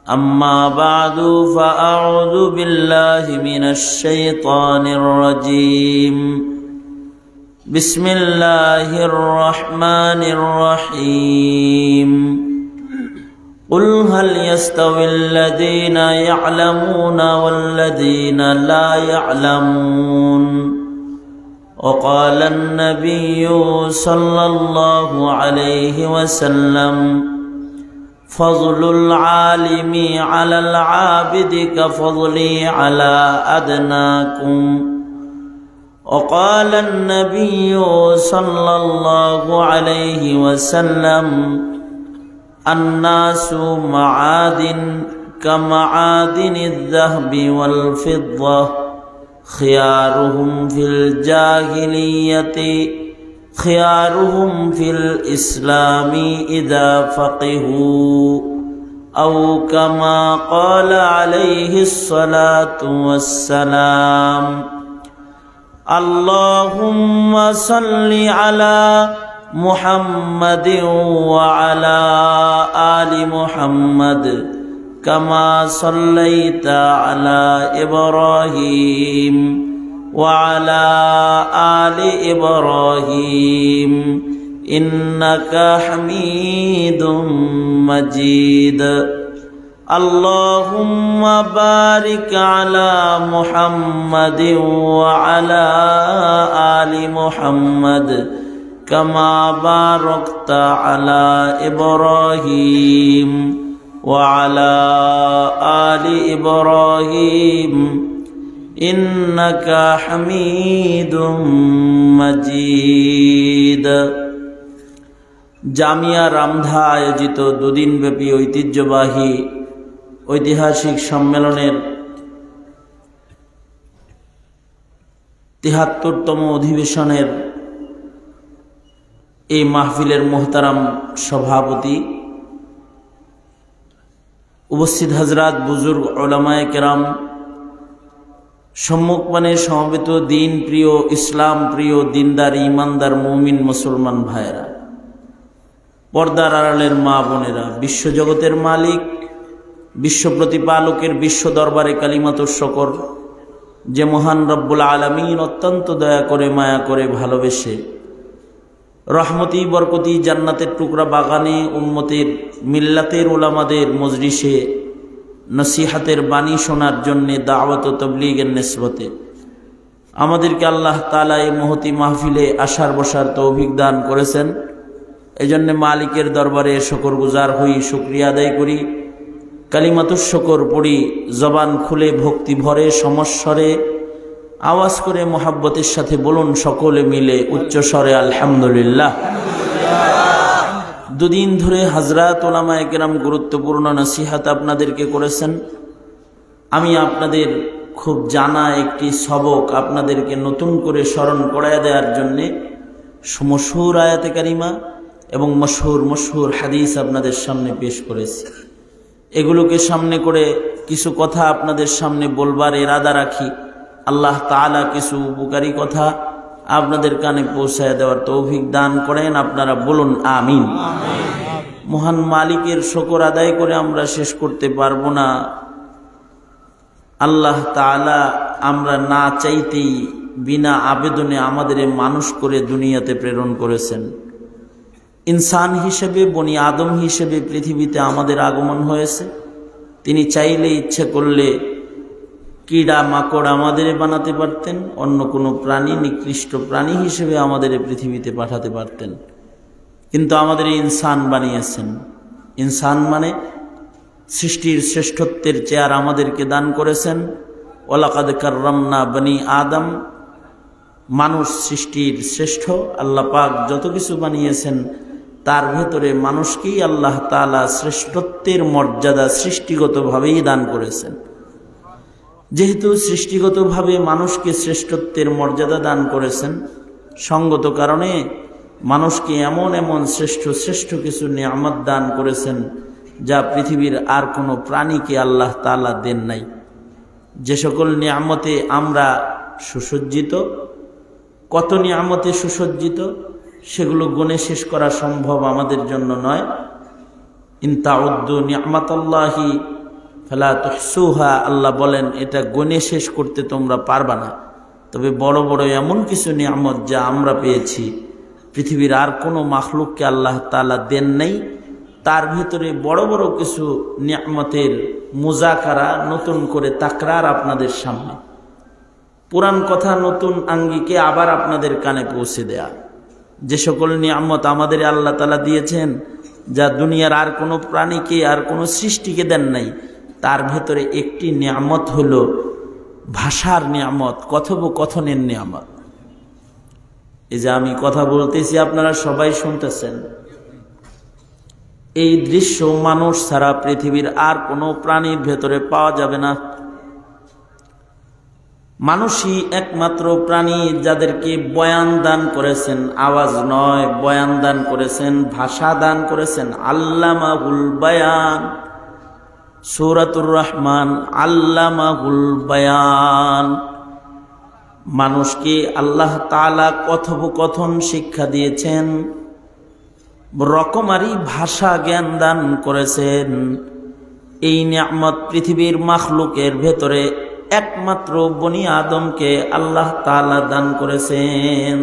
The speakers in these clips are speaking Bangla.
أما بعد فأعوذ بالله من الشيطان الرجيم بسم الله الرحمن الرحيم قل هل يستوي الذين يعلمون والذين لا يعلمون وقال النبي صلى الله عليه وسلم فضل العالم على العابد كفضلي على أدناكم وقال النبي صلى الله عليه وسلم الناس معادن كمعادن الذهب والفضة خيارهم في الجاهلية خيارهم في الإسلام إذا فقهوا أو كما قال عليه الصلاة والسلام اللهم صل على محمد وعلى آل محمد كما صليت على إبراهيم وعلى آل إبراهيم إنك حميد مجيد اللهم بارك على محمد وعلى آل محمد كما باركت على إبراهيم وعلى آل إبراهيم إنك حميد مجيد জামিয়া রামধা আয়োজিত দুদিনব্যাপী ঐতিহ্যবাহী ঐতিহাসিক সম্মেলনের ৭৩তম অধিবেশনের এই মাহফিলের মোহতারাম সভাপতি, উপস্থিত হযরত বুজুর্গ উলামায়ে কেরাম, সম্মুখপানে সমবেত দিন প্রিয়, ইসলাম প্রিয়, দিনদার, ইমানদার, মুমিন মুসলমান ভাইয়েরা, পর্দার আড়ালের মা বোনেরা, বিশ্বজগতের মালিক, বিশ্ব প্রতিপালকের বিশ্ব দরবারে কালিমাতুর শুকর, যে মহান রব্বুল আলামিন অত্যন্ত দয়া করে, মায়া করে, ভালোবেসে রহমতি বরকতি জান্নাতের টুকরা বাগানে উম্মতের মিল্লাতের উলামাদের মজলিসে নসিহাতের বাণী শোনার জন্যে দাওয়াত ও তবলীগের নিসবতে আমাদেরকে আল্লাহ তাআলা এই মহতি মাহফিলে আসার বসার তৌফিক দান করেছেন। এজন্য মালিকের দরবারে শুকরগুজার হই, শুকরিয়া আদায় করি, কালিমাতুশ শুকর পড়ি, জবান খুলে ভক্তি ভরে সমস্বরে আওয়াজ করে মোহাব্বতের সাথে বলুন সকলে মিলে উচ্চ স্বরে আলহামদুলিল্লাহ। দুদিন ধরে হযরত উলামায়ে কেরাম গুরুত্বপূর্ণ নসিহত আপনাদেরকে করেছেন। আমি আপনাদের খুব জানা একটি সবক আপনাদেরকে নতুন করে স্মরণ করায় দেওয়ার জন্যে মশহুর আয়াতে কারিমা এবং মশহুর হাদিস আপনাদের সামনে পেশ করেছি। এগুলোকে সামনে করে কিছু কথা আপনাদের সামনে বলবার ইরাদা রাখি। আল্লাহ তাআলা কিছু উপকারী কথা আপনাদের কানে পৌঁছায় দেওয়ার তৌফিক দান করেন। আপনারা বলুন আমিন। মহান মালিকের শুকর আদায় করে আমরা শেষ করতে পারবো না। আল্লাহ তাআলা আমরা না চাইতেই বিনা আবেদনে আমাদের মানুষ করে দুনিয়াতে প্রেরণ করেছেন। ইনসান হিসেবে, বনি আদম হিসেবে পৃথিবীতে আমাদের আগমন হয়েছে। তিনি চাইলে, ইচ্ছে করলে কীড়া মাকড় আমাদের বানাতে পারতেন, অন্য কোনো প্রাণী, নিকৃষ্ট প্রাণী হিসেবে আমাদের পৃথিবীতে পাঠাতে পারতেন, কিন্তু আমাদের ইনসান বানিয়েছেন। ইনসান মানে সৃষ্টির শ্রেষ্ঠত্বের চেয়ার আমাদেরকে দান করেছেন। ওয়ালাকাদ কাররামনা বনি আদম, মানুষ সৃষ্টির শ্রেষ্ঠ। আল্লাহ পাক যত কিছু বানিয়েছেন তার ভেতরে মানুষকেই আল্লাহ তাআলা শ্রেষ্ঠত্বের মর্যাদা সৃষ্টিগতভাবেই দান করেছেন। যেহেতু সৃষ্টিগতভাবে মানুষকে শ্রেষ্ঠত্বের মর্যাদা দান করেছেন, সঙ্গত কারণে মানুষকে এমন এমন শ্রেষ্ঠ শ্রেষ্ঠ কিছু নিয়ামত দান করেছেন যা পৃথিবীর আর কোনো প্রাণীকে আল্লাহ তাআলা দেন নাই। যে সকল নিয়ামতে আমরা সুসজ্জিত, কত নিয়ামতে সুসজ্জিত সেগুলো গুণে শেষ করা সম্ভব আমাদের জন্য নয়। ইন তাউদ্দু নিয়ামাতাল্লাহি ফালা তুহসুহা, আল্লাহ বলেন এটা গুণে শেষ করতে তোমরা পারবা না। তবে বড় বড় এমন কিছু নিয়ামত যা আমরা পেয়েছি, পৃথিবীর আর কোনো মাখলুককে আল্লাহ তাআলা দেন নাই। তার ভিতরে বড় বড় কিছু নিয়ামতের মুজাকারা, নতুন করে তাকরার আপনাদের সামনে, পুরান কথা নতুন আঙ্গিকে আবার আপনাদের কানে পৌঁছে দেয়া। যে সকল নিয়ামত আমাদের আল্লাহ তাআলা দিয়েছেন, যা দুনিয়ার আর কোনো প্রাণীকে আর কোনো সৃষ্টিকে দেন নাই, তার ভেতরে একটি নিয়ামত হলো ভাষার নিয়ামত, কথোপকথনের নিয়ামত। এই যে আমি কথা বলতেছি, আপনারা সবাই শুনতেছেন, এই দৃশ্য মানুষ ছাড়া পৃথিবীর আর কোনো প্রাণীর ভেতরে পাওয়া যাবে না। মানুষই একমাত্র প্রাণী যাদেরকে বয়ান দান করেছেন, আওয়াজ নয়, বয়ান দান করেছেন, ভাষা দান করেছেন। আল্লামাহুল বায়ান, সূরাতুর রহমান, আল্লামাহুল বায়ান। মানুষকে আল্লাহ তাআলা কথোপকথন শিক্ষা দিয়েছেন, রকমারি ভাষা জ্ঞান দান করেছেন। এই নিয়ামত পৃথিবীর মাখলুকের ভেতরে একমাত্র বনি আদমকে আল্লাহ তাআলা দান করেছেন।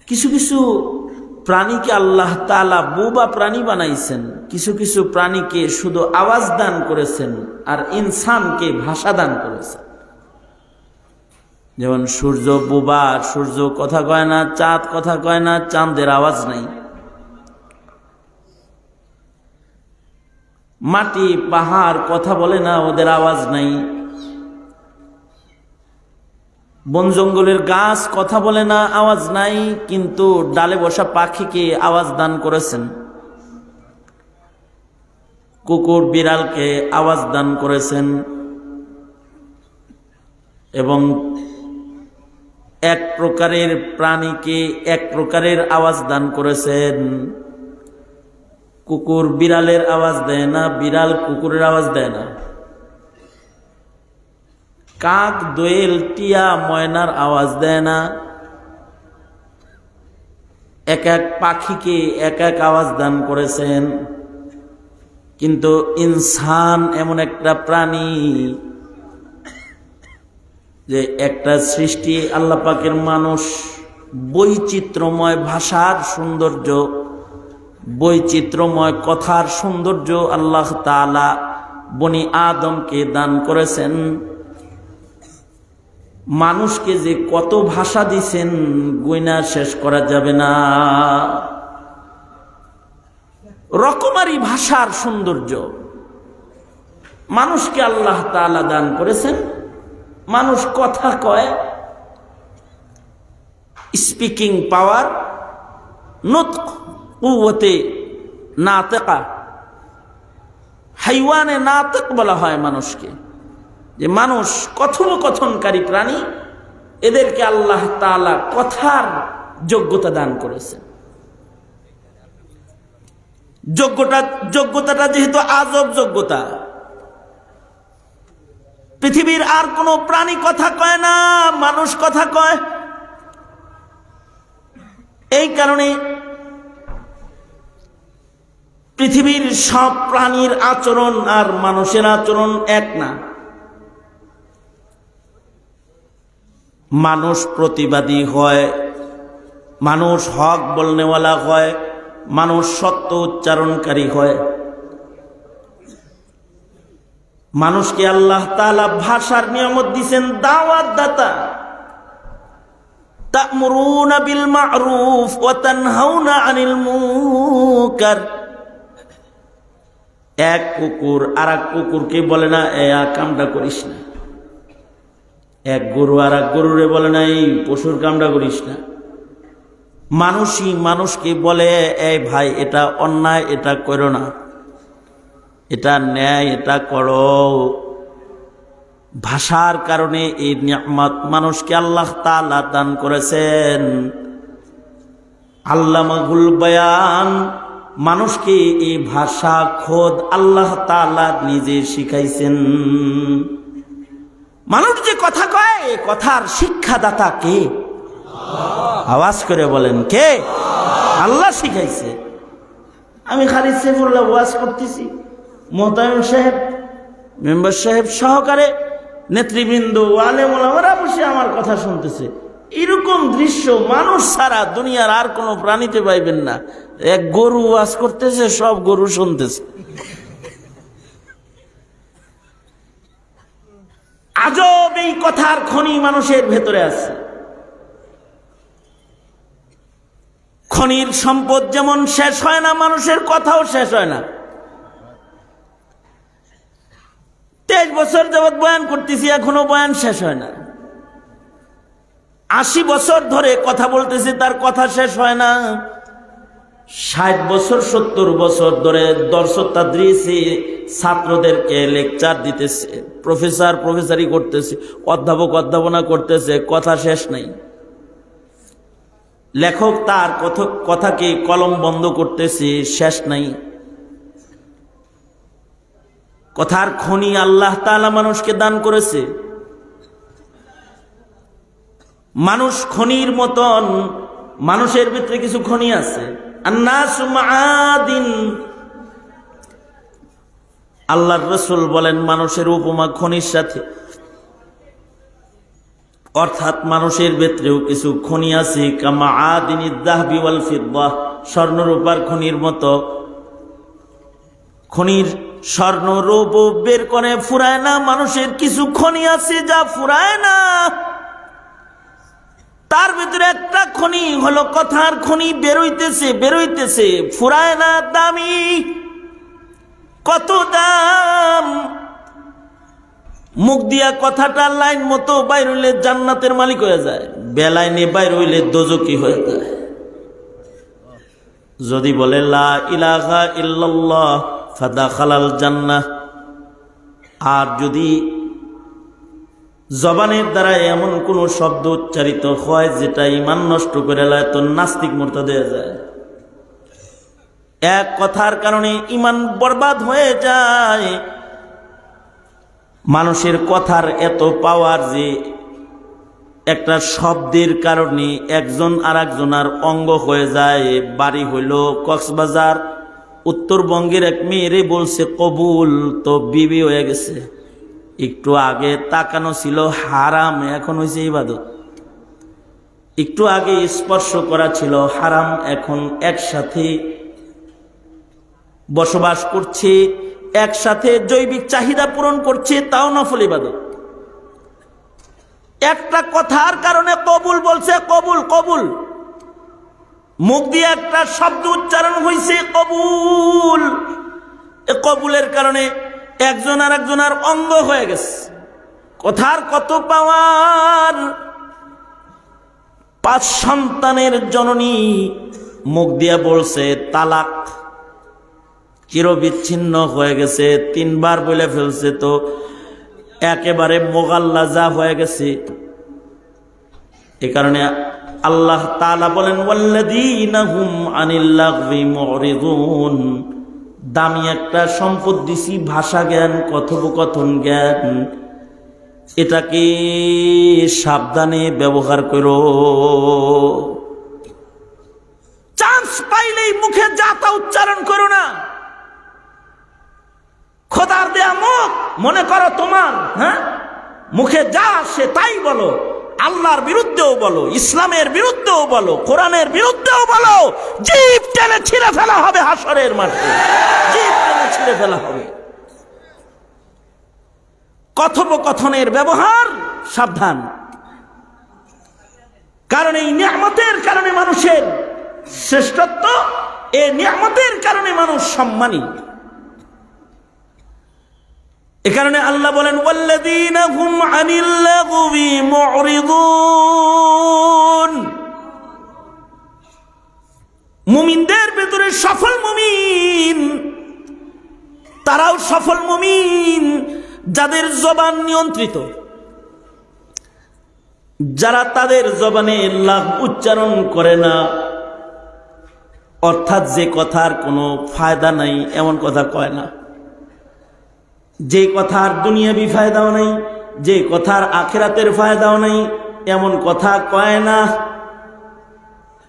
কিছু কিছু প্রাণীকে আল্লাহ তাআলা বোবা প্রাণী বানাইছেন, কিছু কিছু প্রাণীকে শুধু আওয়াজ দান করেছেন, আর ইনসানকে ভাষা দান করেছেন। যেমন সূর্য বোবা, সূর্য কথা কয় না, চাঁদ কথা কয় না, চাঁদের আওয়াজ নাই। মাটি পাহাড় কথা বলে না, ওদের আওয়াজ নাই। বন জঙ্গলের গাছ কথা বলে না, আওয়াজ নাই, কিন্তু ডালে বসা পাখিকে আওয়াজ দান করেছেন। কুকুর বিড়ালকে আওয়াজ দান করেছেন, এবং এক প্রকারের প্রাণীকে এক প্রকারের আওয়াজ দান করেছেন। কুকুর বিড়ালের আওয়াজ দেয় না, বিড়াল কুকুরের আওয়াজ দেয় না। কাক, দোয়েল, টিয়া, ময়নার আওয়াজ দেয় না। এক এক পাখিকে এক এক আওয়াজ দান করেছেন। কিন্তু ইনসান এমন একটা প্রাণী, যে একটা সৃষ্টি আল্লাহ পাকের মানুষ, বৈচিত্র্যময় ভাষার সৌন্দর্য, বৈচিত্র্যময় কথার সৌন্দর্য আল্লাহ তাআলা বনি আদমকে দান করেছেন। মানুষকে যে কত ভাষা দিছেন গুইনা শেষ করা যাবে না। রকমারি ভাষার সৌন্দর্য মানুষকে আল্লাহ তাআলা দান করেছেন। মানুষ কথা কয়, স্পিকিং পাওয়ার, নুতক, কুওয়াতে নাতিকা, হাইওয়ানে নাতিক বলা হয় মানুষকে, যে মানুষ কথোপকথনকারী প্রাণী। এদেরকে আল্লাহ তাআলা কথার যোগ্যতা দান করেছেন। যোগ্যতাটা যেহেতু আজব যোগ্যতা, পৃথিবীর আর কোনো প্রাণী কথা কয় না, মানুষ কথা কয়। এই কারণে পৃথিবীর সব প্রাণীর আচরণ আর মানুষের আচরণ এক না। মানুষ প্রতিবাদী হয়, মানুষ হক বলনেওয়ালা হয়, মানুষ সত্য উচ্চারণকারী হয়। মানুষকে আল্লাহ তাআলা ভাষার নিয়ামত দিয়েছেন, দাওয়াত দাতা। তা'মুরুনা বিল মা'রুফ ওয়া তানহাউনা আনিল মুনকার। এক কুকুর আর এক কুকুরকে বলে না এই কামটা করিস না। এক গরু আর এক গরুরে বলে না এই পশুর কামটা করিস না। মানুষই মানুষকে বলে এই ভাই এটা অন্যায়, এটা করো না, এটা ন্যায়, এটা করো। ভাষার কারণে এই নিয়ামত মানুষকে আল্লাহ তাআলা দান করেছেন। আল্লামাহুল বায়ান, মানুষকে এই ভাষা খোদ আল্লাহ তাআলা নিজে শিখাইছেন। মানুষ যে কথা কয়, এই কথার শিক্ষাদাতা কে? আওয়াজ করে বলেন কে? আল্লাহ শিখাইছে। আমি খালি সেফুল্লাহ ওয়াজ করতেছি, মোহতামিম সাহেব, মেম্বার সাহেব সহকারে নেতৃবৃন্দ, আলেম ওলামারা বসে আমার কথা শুনতেছে। এরকম দৃশ্য মানুষ ছাড়া দুনিয়ার আর কোনো প্রাণীতে পাইবেন না। এক গরু ওয়াজ করতেছে, সব গরু শুনতেছে। আজব এই কথার খনি মানুষের ভেতরে আছে। খনির সম্পদ যেমন শেষ হয় না, মানুষের কথাও শেষ হয় না। 23 বছর যাবৎ বয়ান করতেছি, এখনো বয়ান শেষ হয় না। 80 বছর ধরে কথা বলতেছি, তার কথা শেষ হয় না। 60 বছর 70 বছর ধরে দর্স তাদরিসে ছাত্রদেরকে লেকচার দিতেছে, প্রফেসরি করতেছে, অধ্যাপক অধ্যাপনা করতেছে, কথা শেষ নাই। লেখক তার কথাকে কলম বন্ধ করতেছে, শেষ নাই। কথার খনি আল্লাহ তাআলা মানুষকে দান করেছে। মানুষ খনির মতন, মানুষের ভিতরে কিছু খনি আছে। আন্নাসু মাআদিন, আল্লাহর রাসূল বলেন মানুষের উপমা খনির সাথে। অর্থাৎ মানুষের ভেতরেও কিছু খনি আছে, কামাআদিনিদ যাহবি ওয়াল ফিদ্দা, স্বর্ণ রূপার খনির মতো। খনির স্বর্ণ রূপ বের করে ফুরায় না। মানুষের কিছু খনি আছে যা ফুরায় না। তার ভিতরে একটা খনি হলো কথার খনি, বেরোইতেছে, ফুরায় না, দামি। কত দাম! মুখ দিয়া কথাটা লাইন মতো বাইর হইলে জান্নাতের মালিক হয়ে যায়, বেলাইনে বাইর হইলে দোজকি হয়ে যায়। যদি বলে লা ইলাহা ইল্লাল্লাহ ফাদাখালাল জান্নাহ, আর যদি জবানের দ্বারা এমন কোন শব্দ উচ্চারিত হয় যেটা ঈমান নষ্ট করে দেয়, তো নাস্তিক মুরতাদ হয়ে যায়। এক কথার কারণে ঈমান বরবাদ হয়ে যায়। মানুষের কথার এত পাওয়ার যে একটা শব্দের কারণে একজন আর একজনের অঙ্গ হয়ে যায়। বাড়ি হইল কক্সবাজার, উত্তরবঙ্গের এক মেয়েরে বলছে কবুল, তো বিবি হয়ে গেছে। একটু আগে তাকানো ছিল হারাম, এখন হয়েছে ইবাদত। একটু আগে স্পর্শ করা ছিল হারাম, এখন একসাথে বসবাস করছে, একসাথে জৈবিক চাহিদা পূরণ করছে, তাও নফল ইবাদত। একটা কথার কারণে কবুল বলছে, কবুল কবুল, মুখ দিয়ে একটা শব্দ উচ্চারণ হয়েছে কবুল। কবুলের কারণে একজন আর একজনের অঙ্গ হয়ে গেছে। কথার কত পাওয়ার! 5 সন্তানের জননী মুখ দিয়ে বলছে তালাক, চিরবিচ্ছিন্ন হয়ে গেছে। 3 বার বলে ফেলছে, তো একেবারে মোগাল্লাজা হয়ে গেছে। এ কারণে আল্লাহ তাআলা বলেন ওয়াল্লাযীনা হুম আনিল লাগবি মুরিদুন, দামি একটা সম্পদ দিছি ভাষা জ্ঞান, কথোপকথন জ্ঞান। এটাকে সাবধানে ব্যবহার করো। চান্স পাইলেই মুখে যা তা উচ্চারণ করো না। খোদার দেয়া মুখ মনে করো তোমার, হ্যাঁ, মুখে যা আসে তাই বলো। আল্লাহর বিরুদ্ধেও বলো, ইসলামের বিরুদ্ধেও বলো, কোরআনের বিরুদ্ধেও বলো। জিভ টেনে ছিঁড়ে ফেলা হবে হাসরের মাঠে, জিভ টেনে ছিঁড়ে ফেলা হবে। কথোপকথনের ব্যবহার সাবধান, কারণ এই নিয়ামতের কারণে মানুষের শ্রেষ্ঠত্ব, এই নিয়ামতের কারণে মানুষ সম্মানী। এ কারণে আল্লাহ বলেন ওয়াল্লাযীনা হুম আনিল লাগবি মুরিদুন, মুমিনদের ভিতরে সফল মুমিন তারাও সফল মুমিন যাদের জবান নিয়ন্ত্রিত, যারা তাদের জবানে লাগ উচ্চারণ করে না। অর্থাৎ যে কথার কোনো ফায়দা নাই এমন কথা কয় না, যে কথার দুনিয়াবি ফায়দাও নাই, যে কথার আখিরাতের ফায়দাও নাই এমন কথা কয় না।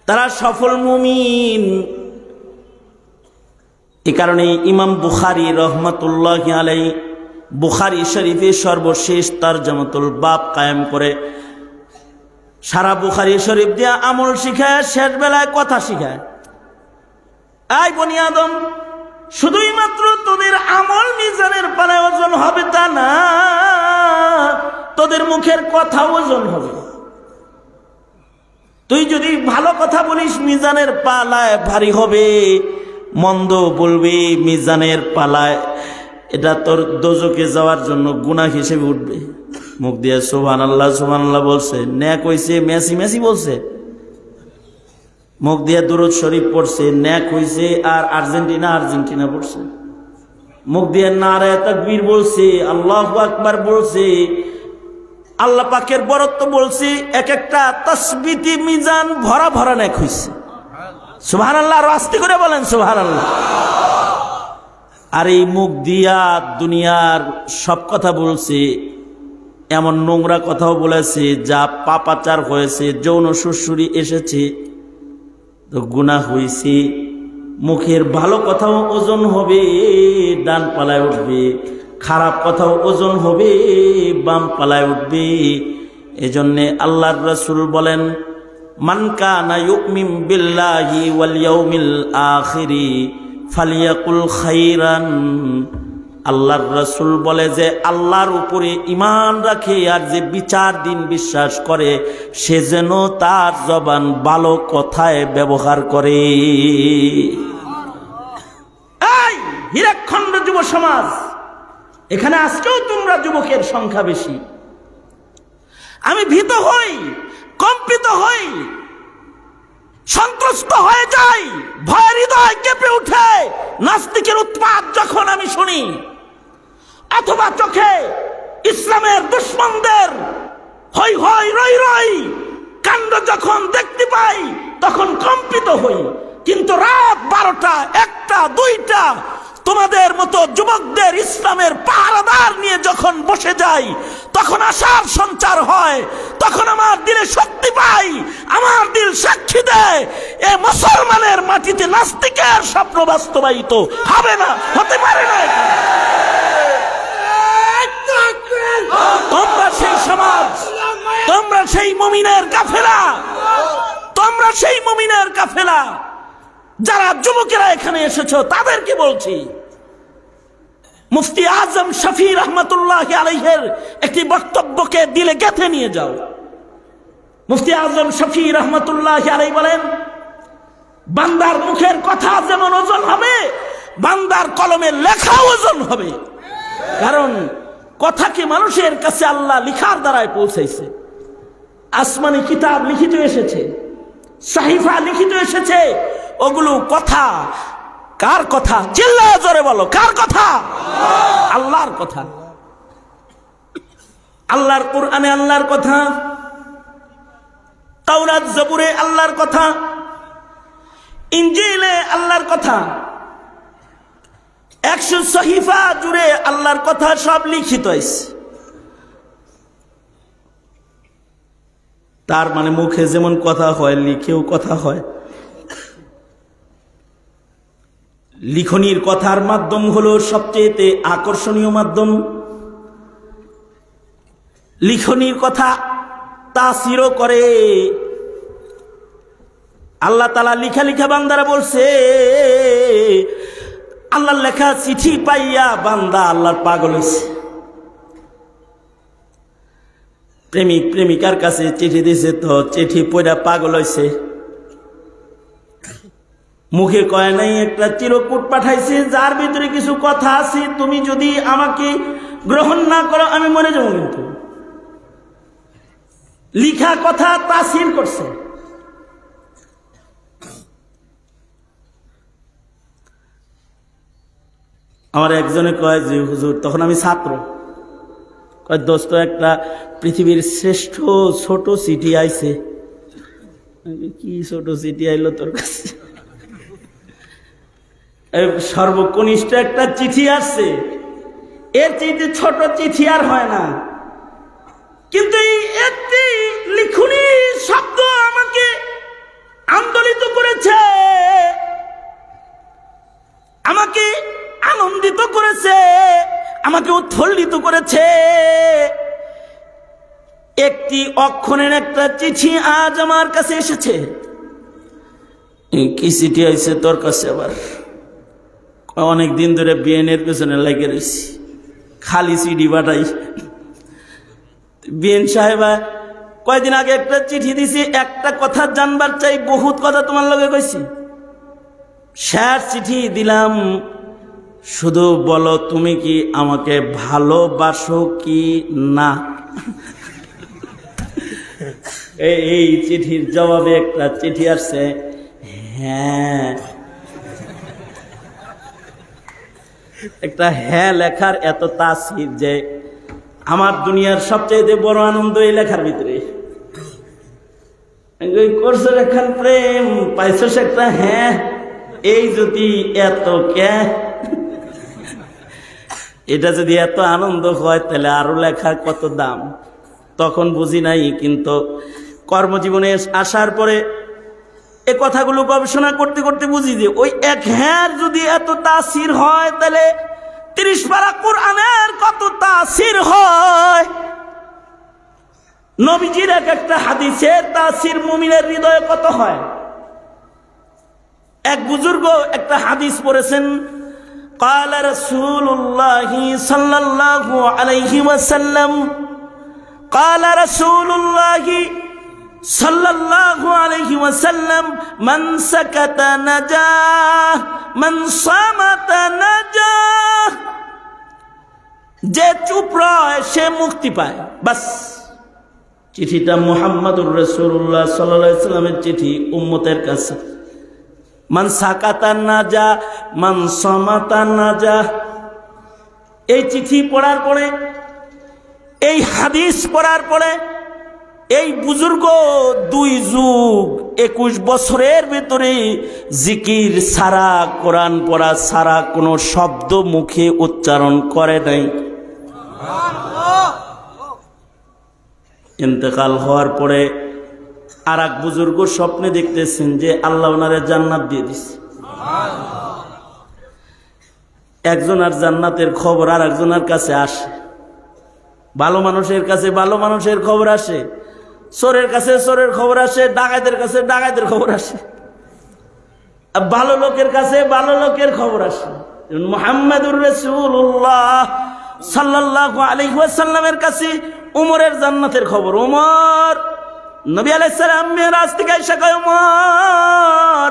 তারা সফল মুমিন। এই কারণে ইমাম বুখারী রহমাতুল্লাহি আলাইহি বুখারী শরীফে সর্বশেষ তারজামাতুল বাব কায়েম করে সারা বুখারী শরীফ দিয়া আমল শিখায়, শেষ বেলায় কথা শিখায়। এই বনি আদম, শুধুই মাত্র তোদের আমল মিজানের পালায় ওজন হবে তা না, তোদের মুখের কথা ওজন হবে। তুই যদি ভালো কথা বলিস মিজানের পালায় ভারী হবে, মন্দ বলবি মিজানের পালায় এটা তোর দোজকে যাওয়ার জন্য গুনাহ হিসেবে উঠবে। মুখ দিয়ে সুবহানাল্লাহ সুবহানাল্লাহ বলছে, ন্যাক হইছে মেসি মেসি বলছে, মুখ দিয়ে দুরূদ শরীফ পড়ছে, ন্যাক হইছে, আর আর্জেন্টিনা আর্জেন্টিনা পড়ছে, মুখ দিয়ে নারে তাকবীর বলছে, আল্লাহু আকবার বলছে, আল্লাহ পাকের বরত্ব বলছে, এক একটা তাসবিতি মিজান ভরা ভরা ন্যাক হইছে। সুবহানাল্লাহ, আর আস্তে করে বলেন সুবহানাল্লাহ। আর এই মুখ দিয়া দুনিয়ার সব কথা বলছে, এমন নোংরা কথাও বলেছে যা পাপাচার হয়েছে, যৌন সুরসুরি এসেছে, তো গুনাহ হয়েছে। মুখের ভালো কথাও ওজন হবে, ডান পালায় উঠবে, খারাপ কথাও ওজন হবে, বাম পালায় উঠবে। এজন্যে আল্লাহর রাসূল বলেন, মান কানা ইউমিনু বিল্লাহি ওয়াল ইয়াউমিল আখিরি ফালিয়াকুল খাইরান। আল্লাহর রাসূল বলে যে আল্লাহর উপরে ঈমান রাখে আর যে বিচার দিন বিশ্বাস করে, সে যেন তার জবান ভালো কথায় ব্যবহার করে। এই হীরাখণ্ড যুব সমাজ, এখানে আজকেও তোমরা যুবকের সংখ্যা বেশি। আমি ভীত হই, কম্পিত হই, সন্ত্রস্ত হয়ে যাই, ভয়ের হৃদয় কেঁপে উঠে নাস্তিকের উৎপাত যখন আমি শুনি, অথবা চোখে ইসলামের দুশমনদের হই হই রই রই কাণ্ড যখন দেখতে পাই, তখন কম্পিত হই। কিন্তু রাত 12টা, 1টা, 2টা তোমাদের মতো যুবকদের ইসলামের পাহারাদার নিয়ে যখন বসে যাই, তখন আশার সঞ্চার হয়, তখন আমার দিলে শক্তি পাই, আমার দিল সাক্ষী দেয় এ মুসলমানের মাটিতে নাস্তিকের স্বপ্ন বাস্তবায়িত হবে না, হতে পারে না। তোমরা সেই সমাজ, তোমরা সেই মুমিনের কাফেলা, তোমরা সেই মুমিনের কাফেলা, যারা যুবকেরা এখানে এসেছো তাদেরকে বলছি, মুফতি আজম শফি রহমতুল্লাহি আলাইহির একটি বক্তব্যকে দিলে গেঁথে নিয়ে যাও। মুফতি আজম শফি রহমতুল্লাহি আলাইহি বলেন, বান্দার মুখের কথা যেমন ওজন হবে, বান্দার কলমের লেখা ওজন হবে। কারণ কথাকে মানুষের কাছে আল্লাহ লিখার দ্বারায় পৌঁছাইছে। আসমানি কিতাব লিখিত এসেছে, সাহিফা লিখিত এসেছে, ওগুলো কথা। কার কথা? চিল্লায়ে জোরে বলো, কার কথা? আল্লাহর কথা। আল্লাহর কোরআনে আল্লাহর কথা, তাওরাত জবুরে আল্লাহর কথা, ইনজিলে আল্লাহর কথা, 100 সহিফা জুড়ে আল্লাহর কথা সব লিখিত আছে। তার মানে মুখে যেমন কথা হয়, লিখেও কথা হয়। লিখনির কথার মাধ্যম হলো সবচেয়ে আকর্ষণীয় মাধ্যম। লিখনির কথা তাসিরও করে। আল্লাহ তাআলা লিখা লিখা বান্দারা বলছে, আল্লাহর লেখা চিঠি পাইয়া বান্দা আল্লাহর পাগল হয়েছে। প্রেমিক প্রেমিকার কাছে চিঠি দিছে, তো চিঠি পড়া পাগল হয়েছে। মুখে কয় নাই, একটা চিরকুট পাঠাইছে যার ভিতরে কিছু কথা আছে, তুমি যদি আমাকে গ্রহণ না করো আমি মরে যাবো। কিন্তু লিখা কথা তাসির করছে। আমার একজনে কয় যে হুজুর, তখন আমি ছাত্র, কয় দোস্ত একটা পৃথিবীর শ্রেষ্ঠ ছোট চিঠি আইছে। কি ছোট চিঠি আইলো তোর কাছে? সর্বকনিষ্ঠ একটা চিঠি আসছে, এর চিঠি ছোট চিঠি আর হয় না। কিন্তু এই একটি লিখনি শব্দ আমাকে আন্দোলিত করেছে। আমাকে আনন্দিত করেছে, আমাকে উৎফুল্লিত করেছে। একটি অক্ষরের একটা চিঠি আজ আমার কাছে এসেছে। কি চিঠি আইছে তোর কাছে? আবার অনেক দিন ধরে বিএনের পেছনে লেগে রয়েছি, খালি চিঠি পাঠাই। বিএন সাহেবা কয়দিন আগে একটা চিঠি দিছি, একটা কথা জানবার চাই, বহুত কথা তোমার লগে কইছি। শেষ চিঠি দিলাম, শুধু বলো তুমি কি আমাকে ভালোবাসো কি না। এই চিঠির জবাবে একটা চিঠি আসছে, হ্যাঁ। একটা হ্যাঁ লেখার এত তাসির যে আমার দুনিয়ার সবচেয়ে বড় আনন্দ এই লেখার ভিতরে। করছো লেখার প্রেম, পাইছো একটা হ্যাঁ, এই যদি এত কে, এটা যদি এত আনন্দ হয় তাহলে আরো লেখার কত দাম। তখন বুঝি নাই, কিন্তু কর্মজীবনে আসার পরে এ কথাগুলো গবেষণা করতে করতে বুঝি যে ওই এক হ্যাঁ যদি এত তাসির হয় তাহলে 30 পারা কোরআনের কত তাসির হয়। নবীজির এক একটা হাদিসের তাসির মুমিনের হৃদয়ে কত হয়। এক বুজুর্গ একটা হাদিস পড়েছেন, قال رسول الله صلى الله عليه وسلم قال رسول الله صلى الله عليه وسلم من سكت نجاه من صمت نجاه। যে চুপ রয় সে মুক্তি পায়। বাস, চিঠিটা মুহাম্মদুর রাসূলুল্লাহ সাল্লাল্লাহু আলাইহি ওয়াসাল্লামের চিঠি উম্মতের কাছে। মান সাকাতা নাজা মান সামাতা নাজা। এই চিঠি পড়ার পরে, এই হাদিস পড়ার পরে এই বুজুর্গ 2 যুগ 21 বছরের ভেতরে জিকির সারা, কোরআন পড়া সারা কোনো শব্দ মুখে উচ্চারণ করে নাই। ইন্তেকাল হওয়ার পরে আর এক বুজুর্গ স্বপ্নে দেখতেছেন যে আল্লাহ ওনারে জান্নাত দিয়ে দিছে। একজনের জান্নাতের খবর আর একজনের কাছে আসে, ভালো মানুষের কাছে ভালো মানুষের খবর আসে, চোরের কাছে চোরের খবর আসে, ডাকাতের কাছে ডাকাতের খবর আসে, ভালো লোকের কাছে ভালো লোকের খবর আসে। মুহাম্মদুর রাসূলুল্লাহ সাল্লাল্লাহু আলাইহি ওয়াসাল্লামের কাছে উমরের জান্নাতের খবর। উমর, নবী আলাইহিস সালাম মেরাজ থেকে এসে কয়, উমর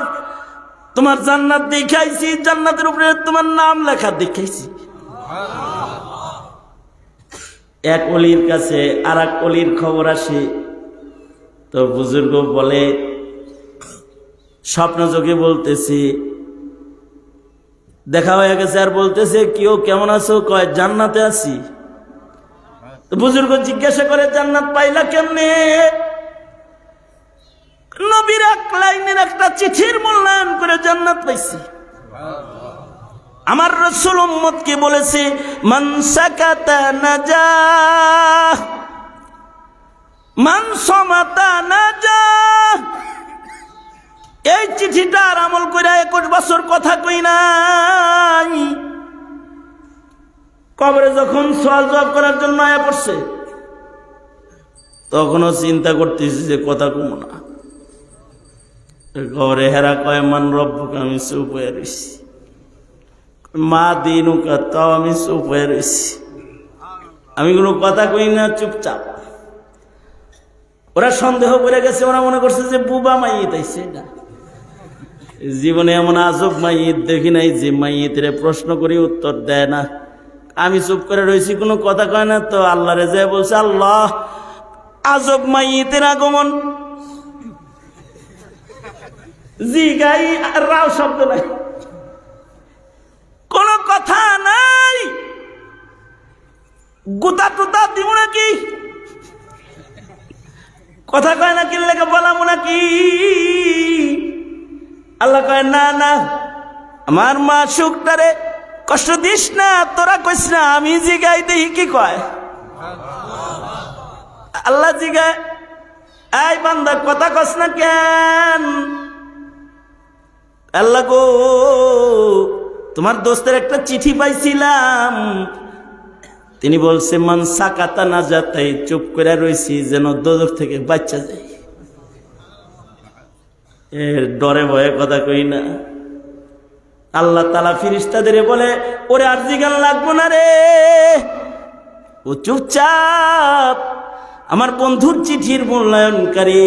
তোমার জান্নাত দেখাইছি, জান্নাতের উপরে তোমার নাম লেখা দেখাইছি। এক ওলির কাছে আর এক ওলির খবর আসে। তো বুজুর্গ বলে, স্বপ্ন যোগে বলতেছি, দেখা হয়ে গেছে, আর বলতেছে কেউ কেমন আছো? কয় জান্নাতে আছি। তো বুজুর্গ জিজ্ঞাসা করে, জান্নাত পাইলা কেমনে? নবীর এক লাইনের একটা চিঠির মূল্যায়ন করে জান্নাত পাইছি। আমার রাসূল উম্মতকে বলেছে, মান সাকাতা নাজাহ মান সামাতা নাজাহ। এই চিঠিটার আমল করে 21 বছর কথা কই নাই। কবরে যখন সওয়াল জবাব করার জন্য আয়া পড়ছে, তখনও চিন্তা করতেছি যে কথা কমো না। কবরে হেরা কয়, মান রব্বুকা, আমি চুপ হয়ে রয়েছি। মা দিনুকা, তাও আমি চুপ হয়ে রয়েছি, আমি কোনো কথা কই না, চুপচাপ। ওরা সন্দেহ করে গেছে, ওরা মনে করছে যে বুবা মাইয়িত আইছে। না, জীবনে এমন আজব মাইয়িত দেখি নাই যে মাইয়িতের প্রশ্ন করি উত্তর দেয় না। আমি চুপ করে রয়েছি, কোনো কথা কয় না। তো আল্লাহ রেজা বলছে, আল্লাহ আজব মাইয়িতের আগমন। জি গাই আর রাও শব্দ নাই, কোন কথা নাই। গুতা টুতা দিব নাকি? কথা কয় না, কিনলে বলাবো নাকি? আল্লাহ কয়, না না, আমার মা সুখটারে কষ্ট দিস না, তোরা কইস না, আমি জিগাই দেখি কি কয়। আল্লাহ জিগায়, এই বান্দা কথা কস না কেন? আল্লাহ গো, তোমার দোস্তের একটা চিঠি পাইছিলাম, তিনি বলছে মান সাকাতা নাজাতাই, চুপ করে রইছি যেন দোজখ থেকে বাচ্চা যায়। এর ডরে ভয়ে কথা কই না। আল্লাহ তাআলা ফেরেশতাদের বলে ওরে আর জিগান লাগবো না রে, ও চুপচাপ আমার বন্ধুর চিঠির মূল্যায়নকারী,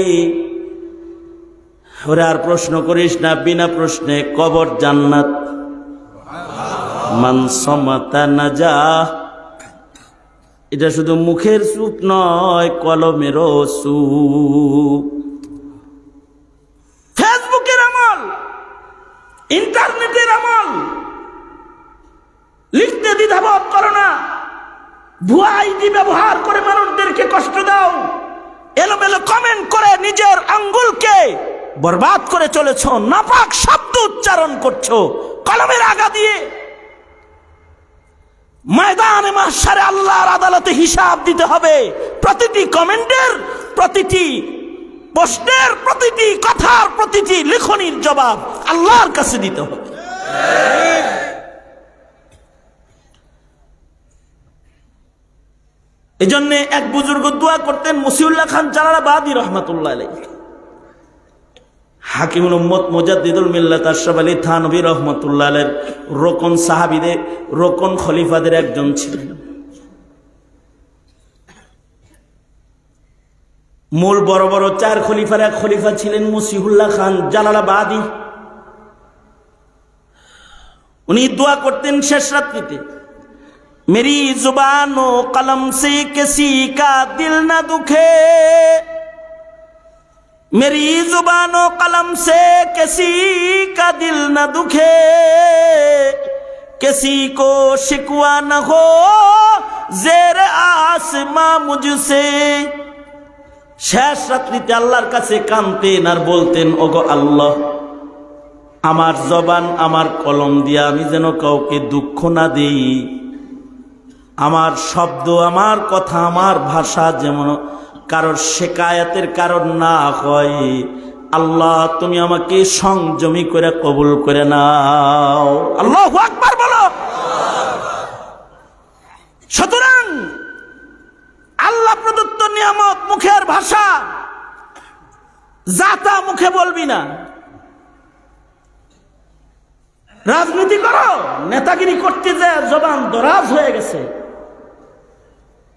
ওরে আর প্রশ্ন করিস না, বিনা প্রশ্নে কবর জান্নাত। মান সামাতা নাজা, এটা শুধু মুখের চুপ নয়, কলমেরও চুপ। ফেসবুকের আমল, ইন্টারনেটের আমল, লিখতে দ্বিধাবোধ করো না। ভুয়া আইডি ব্যবহার করে মানুষদেরকে কষ্ট দাও, এলোমেলো কমেন্ট করে নিজের আঙ্গুলকে বরবাদ করে চলেছ, নাপাক শব্দ উচ্চারণ করছো কলমের আগা দিয়ে। ময়দানে মাহশারে আল্লাহর আদালতে হিসাব দিতে হবে। প্রতিটি কমেন্টের, প্রতিটি পোস্টের, প্রতিটি কথার, প্রতিটি লেখনির জবাব আল্লাহর কাছে দিতে হবে। এজন্য এক বুজুর্গ দোয়া করতেন, মসিউল্লাহ খান জালালাবাদী রহমাতুল্লাহ আলাইহি, হাকিমুল উম্মত মুজাদ্দিদুল মিল্লাত আশরাফ আলী থানভী রহমাতুল্লাহ আলাইহির রোকন সাহাবীদের, রোকন খলিফাদের একজন ছিলেন। মূল বড় বড় চার খলিফার এক খলিফা ছিলেন মসিহুল্লাহ খান জালালাবাদী। উনি দোয়া করতেন শেষ রাত্রিতে, मेरी जुबानो कलम से किसी का दिल न दुखे, मेरी जुबानो कलम से किसी का दिल न दुखे, किसी को शिकवा न हो जेर आसमां मुझसे। শেষ রাত্রিতে আল্লাহর কাছে কাঁদতেন আর বলতেন, ওগো আল্লাহ, আমার জবান, আমার কলম দিয়া আমি যেন কাউকে দুঃখ না দেই, আমার শব্দ, আমার কথা, আমার ভাষা যেমন কারোর শিকায়াতের কারণ না হয়। আল্লাহ তুমি আমাকে সংযমী করে কবুল করে নাও। আল্লাহু আকবার বলো। সুতরাং আল্লাহ প্রদত্ত নিয়ামত, মুখের ভাষা, যাতা মুখে বলবি না। রাজনীতি করো, নেতাগিরি করতে যায় জবান দরাজ হয়ে গেছে,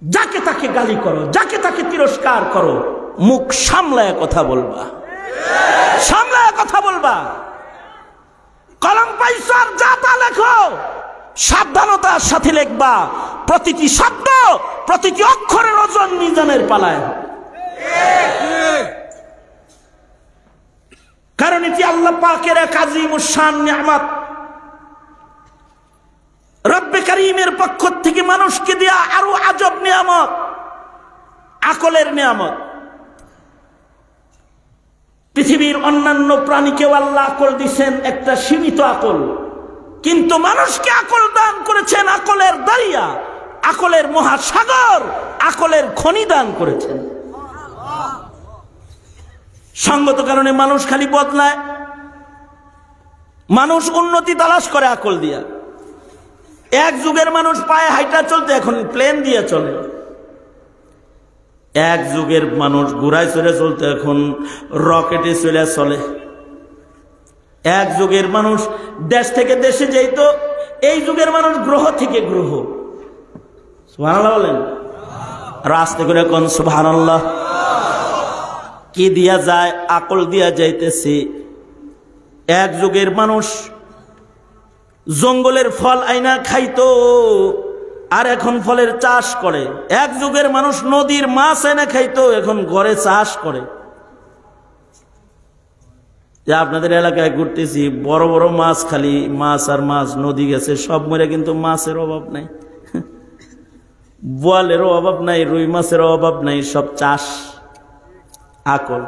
যাকে তাকে গালি করো, যাকে তাকে তিরস্কার করো, মুখ সামলায় কথা বলবা, সামলায় কথা বলবা। কলম পাইছো আর যাতা লেখো, সাবধানতার সাথে লিখবা। প্রতিটি শব্দ, প্রতিটি অক্ষরের ওজন মিজানের পালায়, কারণ এটি আল্লাহ পাকের এক আযীমুশ শান নিয়ামত। রব্বে কারীমের পক্ষ থেকে মানুষকে দেয়া আরো আজব নিয়ামত, আকলের নিয়ামত। পৃথিবীর অন্যান্য প্রাণীকেও আল্লাহ আকল দিয়েছেন, একটা সীমিত আকল, কিন্তু মানুষকে আকল দান করেছেন, আকলের দরিয়া, আকলের মহাসাগর, আকলের খনি দান করেছেন। সঙ্গত কারণে মানুষ খালি বদলায়, মানুষ উন্নতি তালাশ করে আকল দিয়া। এক যুগের মানুষ পায়ে হাইটা চলতে, এখন প্লেন দিয়ে চলে। এক যুগের মানুষ ঘোড়ায় চলে চলতে, এখন রকেটে চলে। এক যুগের মানুষ দেশ থেকে দেশে যেত, এই যুগের মানুষ গ্রহ থেকে গ্রহ। সুবহানাল্লাহ বলেন, রাস্তে করে কোন সুবহানাল্লাহ। কি দিয়া যায়? আকল দিয়া যাইতেছে। এক যুগের মানুষ জঙ্গলের ফল আইনা খাইতো, আর এখন ফলের চাষ করে। এক যুগের মানুষ নদীর মাছ আইনা খাইতো, এখন ঘরে চাষ করে। আপনাদের এলাকায় ঘুরতেছি, বড় বড় মাছ, খালি মাছ আর মাছ, নদী গেছে সব মরে, কিন্তু মাছের অভাব নাই, বোয়ালেরও অভাব নাই, রুই মাছের অভাব নাই, সব চাষ, আকল।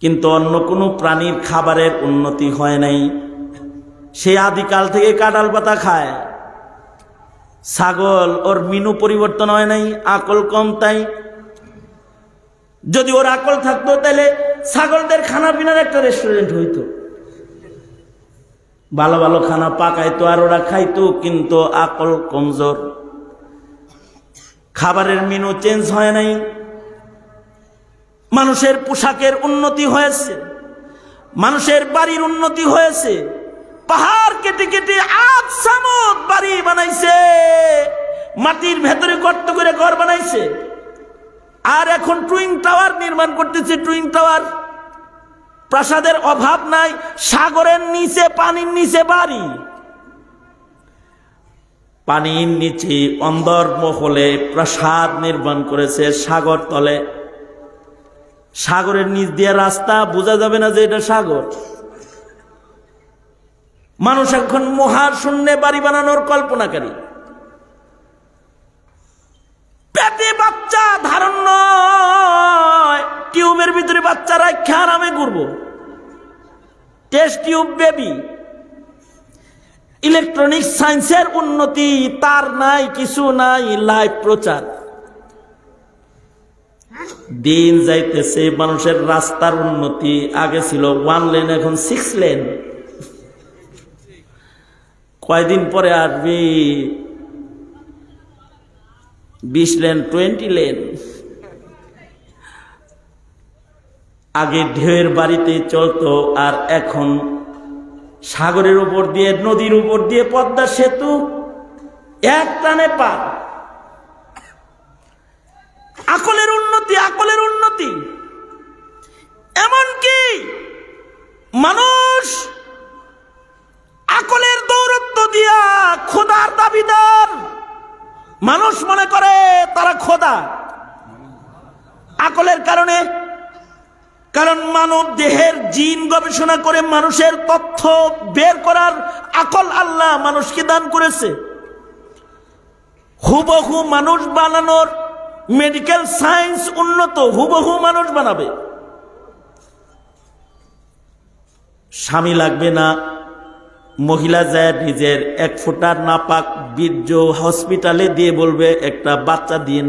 কিন্তু অন্য কোনো প্রাণীর খাবারের উন্নতি হয় নাই। সে আদিকাল থেকে কাঁঠাল পাতা খায়। ছাগল, ওর মিনু পরিবর্তন হয় নাই, আকল কম তাই। যদি ওর আকল থাকতো তাহলে ছাগলদের খানা পিনার একটা রেস্টুরেন্ট হইতো। ভালো ভালো খানা পাকাইতো আর ওরা খাইতো, কিন্তু আকল কমজোর। খাবারের মেনু চেঞ্জ হয় নাই, মানুষের পোশাকের উন্নতি হয়েছে, মানুষের বাড়ির উন্নতি হয়েছে, পাহাড় কেটে কেটে আজ সামুদ বাড়ি বানাইছে, মাটির ভেতরে গর্ত করে ঘর বানাইছে, আর এখন টুইন টাওয়ার নির্মাণ করতেছে। টুইন টাওয়ার, প্রাসাদের অভাব নাই, সাগরের নিচে পানির নিচে বাড়ি, পানির নিচে অন্দরমহলে প্রাসাদ নির্মাণ করেছে সাগর তলে। সাগরের নিচ দিয়ে রাস্তা, বোঝা যাবে না যে এটা সাগর। মানুষ এখন মহাশূন্যে বাড়ি বানানোর কল্পনাকারী। পেটে বাচ্চা ধারণ নয়, টিউবের ভিতরে বাচ্চা রাখা আরামে ঘুরবো, টেস্ট টিউব বেবি। ইলেকট্রনিক সায়েন্সের উন্নতি, তার নাই কিছু নাই, লাইভ প্রচার। দিন যাইতেছে, মানুষের রাস্তার উন্নতি, আগে ছিল 1 লেন, এখন 6 লেন। কয়দিন পরে আসবি 20 লেন, 20 লেন। আগে ঢেউয়ের বাড়িতে চলতো, আর এখন সাগরের উপর দিয়ে, নদীর উপর দিয়ে পদ্মা সেতু এক টানে পার। আকলের উন্নতি, আকলের উন্নতি। এমনকি মানুষ আকলের দৌরত্ব দিয়া খোদার দাবিদার। মানুষ মনে করে তারা খোদা আকলের কারণে। কারণ মানব দেহের জিন গবেষণা করে মানুষের তথ্য বের করার আকল আল্লাহ মানুষকে দান করেছে। হুবহু মানুষ বানানোর মেডিকেল সায়েন্স উন্নত, হুবহু মানুষ বানাবে। স্বামী লাগবে না, মহিলা যায় নিজের 1 ফোঁটার নাপাক বীর্য হসপিটালে দিয়ে বলবে একটা বাচ্চা দিন।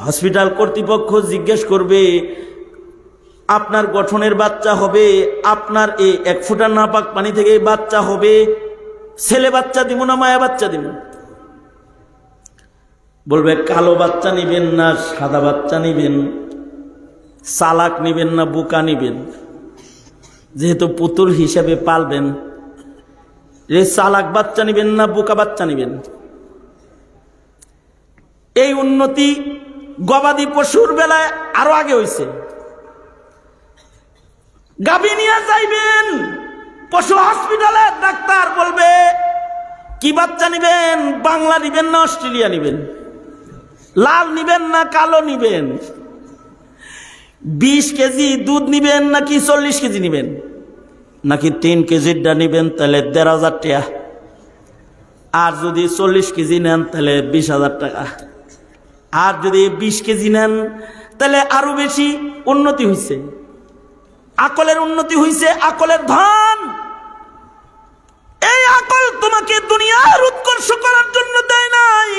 হসপিটাল কর্তৃপক্ষ জিজ্ঞেস করবে আপনার গঠনের বাচ্চা হবে, আপনার এই 1 ফোঁটার নাপাক পানি থেকে বাচ্চা হবে, ছেলে বাচ্চা দিব না মায়া বাচ্চা দিব? বলবে কালো বাচ্চা নিবেন না সাদা বাচ্চা নিবেন, চালাক নিবেন না বোকা নিবেন। যেহেতু পুতুল হিসেবে পালবেন, চালাক বাচ্চা নিবেন না বোকা বাচ্চা নিবেন। এই উন্নতি গবাদি পশুর বেলায় আরো আগে হয়েছে। গাভী নিয়ে যাইবেন পশু হসপিটালে, ডাক্তার বলবে কি বাচ্চা নিবেন, বাংলা নিবেন না অস্ট্রেলিয়া নিবেন, লাল নিবেন না কালো নিবেন, 20 কেজি দুধ নিবেন নাকি 40 কেজি নিবেন, নাকি 3 কেজিরটা নিবেন, তাহলে 15,000 টাকা। আর যদি 40 কেজি নেন তাহলে 20,000 টাকা। আর যদি 20 কেজি নেন তাহলে আরো বেশি উন্নতি হয়েছে। আকলের উন্নতি হয়েছে, আকলের ধন। এই আকল তোমাকে দুনিয়ার উৎকর্ষ করার জন্য দেয় নাই।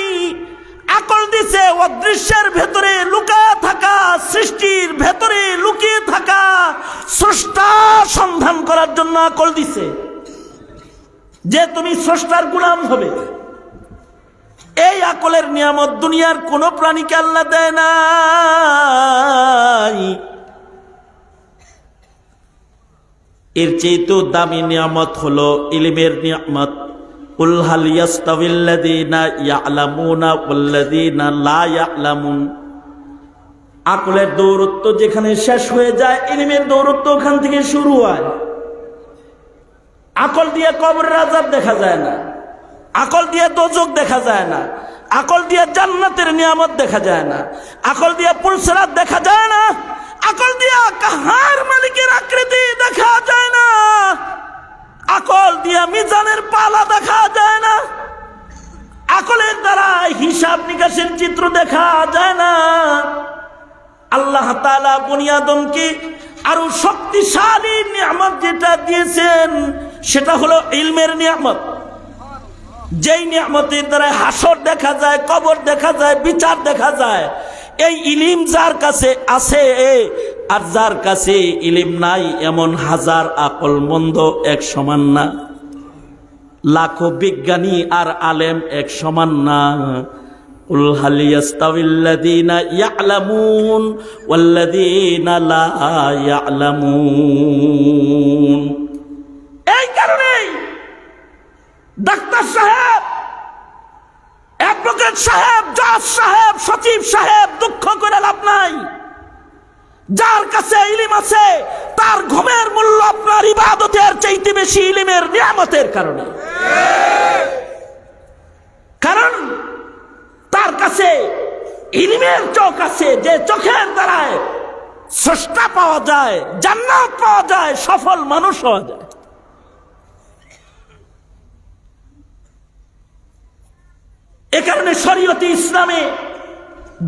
আকল দিছে অদৃশ্যের ভেতরে লুকিয়ে থাকা, সৃষ্টির ভেতরে লুকিয়ে থাকা স্রষ্টা সন্ধান করার জন্য আকল দিছে, যে তুমি স্রষ্টার গোলাম হবে। এই আকলের নিয়ামত দুনিয়ার কোন প্রাণীকে আল্লাহ দেয় নাই। এর চেয়ে দামি নিয়ামত হলো ইলমের নিয়ামত। কুল হাল ইয়াস্তাবিল্লাযীনা ইয়ালামুনা ওয়াল্লাযীনা লা ইয়ালামুন। আকলের দৌরত্ব যেখানে শেষ হয়ে যায়, ইলমের দৌরত্ব ওখান থেকে শুরু হয়। আকল দিয়ে কবরের আযাব দেখা যায় না, আকল দিয়ে দোজখ দেখা যায় না, আকল দিয়ে জান্নাতের নিয়ামত দেখা যায় না, আকল দিয়ে পুলসিরাত দেখা যায় না, আকল দিয়ে কাহার মালিকের আকৃতি দেখা যায় না, আকল দিয়ে মিজানের পালা দেখা যায় না, আকলের দ্বারা হিসাব নিকাশের চিত্র দেখা যায় না। আল্লাহ তাআলা বনি আদমকে আরো শক্তিশালী নিয়ামত যেটা দিয়েছেন সেটা হলো ইলমের নিয়ামত। যেই নিয়ামতের দ্বারা হাসর দেখা যায়, কবর দেখা যায়, বিচার দেখা যায়। এই ইলম যার কাছে আছে আর যার কাছে ইলম নাই এমন হাজার আকলমন্দ এক সমান না, লাখো বিজ্ঞানী আর আলেম এক সমান না। কুল হাল ইয়াস্তাবিল্লাযীনা ইয়া'লামুন ওয়াল্লাযীনা লা ইয়া'লামুন। এই কারণেই ডাক্তার সাহেব, অ্যাডভোকেট সাহেব, জজ সাহেব, সচিব সাহেব দুঃখ করে লাভ নাই। যার কাছে ইলম আছে তার ঘুমের মূল্য আপনার ইবাদতের চাইতে বেশি ইলমের নিয়ামতের কারণে। কারণ তার কাছে ইলমের চোখ আছে, যে চোখের দ্বারায় স্রষ্টা পাওয়া যায়, জান্নাত পাওয়া যায়, সফল মানুষ হওয়া যায়। এ কারণে শরীয়তে ইসলামে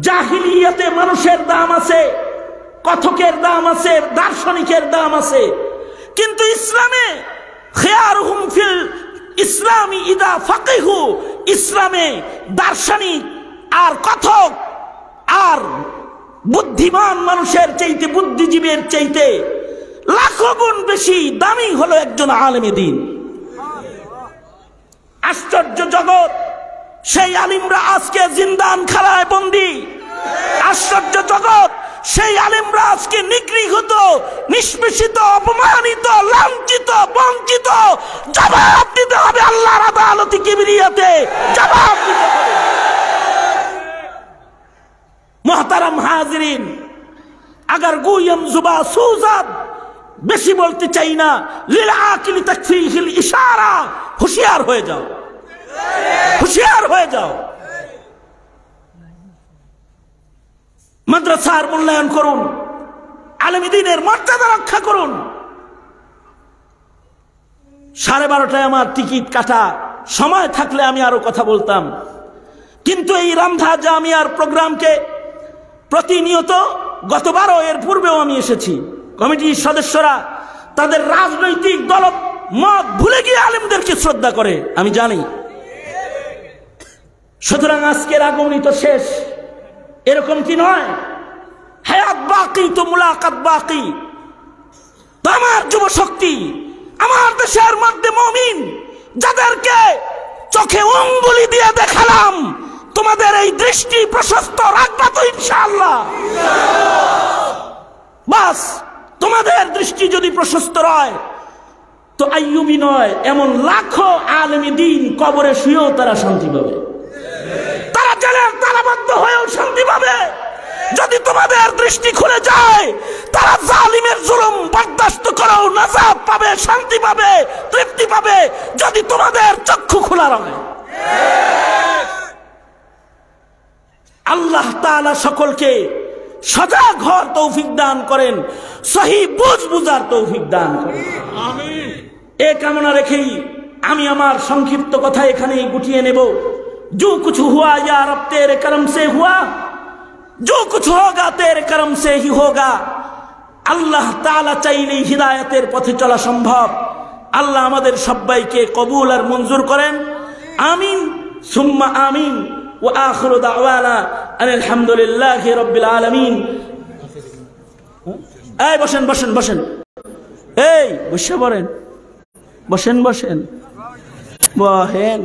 জাহিলিয়াতে মানুষের দাম আছে, কথকের দাম আছে, দার্শনিকের দাম আছে, কিন্তু ইসলামে খিয়ারুহুম ফিল ইসলামি ইদা ফাকিহু, ইসলামে দার্শনিক আর কথক আর বুদ্ধিমান মানুষের চাইতে, বুদ্ধিজীবীর চাইতে লাখো গুণ বেশি দামি হলো একজন আলেমে দ্বীন। আশ্চর্য জগৎ, সেই আলিমরা আজকে জিন্দান খানায় বন্দী। আশ্চর্য জগৎ, সেই আলেমরা আজকে নিগৃহীত, নিষ্পেষিত, অপমানিত, লাঞ্ছিত, বঞ্চিত। জবাব দিতে হবে আল্লাহর আদালতে, কিবরিয়াতে জবাব দিতে হবে। মুহতারাম হাজিরিন, আগার গুয়ম জুবা সুজাদ, বেশি বলতে চাই না, লিল আকিলি তাকফিহিল ইশারা, হুঁশিয়ার হয়ে যাও, হুঁশিয়ার হয়ে যাও। মাদ্রাসার মূল্যায়ন করুন, আলেম দ্বীনের মর্যাদা রক্ষা করুন। 12:30টায় আমার টিকিট কাটা, সময় থাকলে আমি আরো কথা বলতাম, কিন্তু এই রামধা জামিয়ার প্রোগ্রামকে প্রতিনিয়ত, গতবারও এর পূর্বেও আমি এসেছি, কমিটির সদস্যরা তাদের রাজনৈতিক দল মত ভুলে গিয়ে আলেমদেরকে শ্রদ্ধা করে, আমি জানি। সুতরাং আজকের আগমনী তো শেষ, এরকম কি নয়? হায়াত বাকি তো মুলাকাত বাকি। তো আমার যুব শক্তি, আমার দেশের মধ্যে মুমিন যাদেরকে চোখে অঙ্গুলি দিয়ে দেখালাম, তোমাদের এই দৃষ্টি প্রশস্ত রাখবা তো ইনশাআল্লাহ? বাস, তোমাদের দৃষ্টি যদি প্রশস্ত হয় তো আইয়ুবী নয়, এমন লাখো আলেম দ্বীন কবরে শুয়েও তারা শান্তি পাবে, তারা জেলের তালাবদ্ধ হয়েও শান্তি পাবে। যদি তোমাদের দৃষ্টি খুলে যায়, তারা জালিমের জুলুম বরদাস্ত করেও নাজাত পাবে, শান্তি পাবে, তৃপ্তি পাবে, যদি তোমাদের চক্ষু খোলা রয়। আল্লাহ তাআলা সকলকে সজাগ হওয়ার তৌফিক দান করেন, সহিহ বুঝার তৌফিক দান করেন, আমিন। এ কামনা রেখেই আমি আমার সংক্ষিপ্ত কথা এখানেই গুটিয়ে নেব। जो कुछ हुआ या रब तेरे करम से हुआ, जो कुछ होगा तेरे करम से ही होगा। আল্লাহ তাআলা চাইলেই হিদায়াতের পথে চলা সম্ভব। আল্লাহ আমাদের সবাইকে কবুল আর মঞ্জুর করেন, আমিন সুম্মা আমিন। ওয়া আখিরু দাওয়ানা আলহামদুলিল্লাহি রাব্বিল আলামিন। এই বসেন বসেন বসেন, এই বসে পড়েন, বসেন বসেন বহেন।